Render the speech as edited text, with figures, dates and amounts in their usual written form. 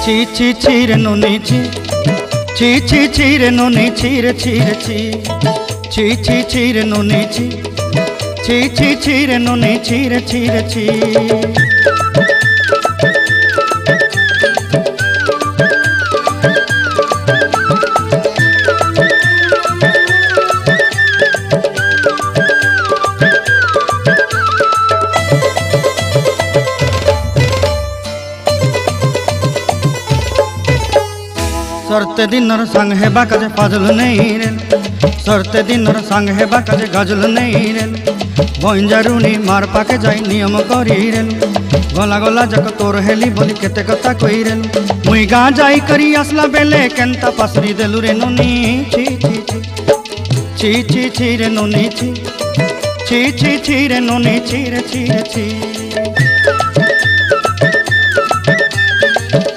ছি ছি ছি রে নুনি ছি ছি ছি ছি রে নুনি ছি রে ছি রে ছি ছি ছি ছি রে নুনি ছি ছি ছি ছি রে নুনি ছি রে ছি রে ছি। सरते दिनर संग हेबा काजे फाजल नहीं रेल सरते दिनर संग हेबा काजे गजल नहीं रेल बंजारुनी मार पाके जाई नियम करी रेल गला गला जक तोर हेली बोली केते कथा कई रेल मुई गा जाई करी आसला बेले केंता पासरी देलु रे नुनी छी छी छी छी छी छी रे नुनी छी छी छी छी रे नुनी छी रे छी रे छी।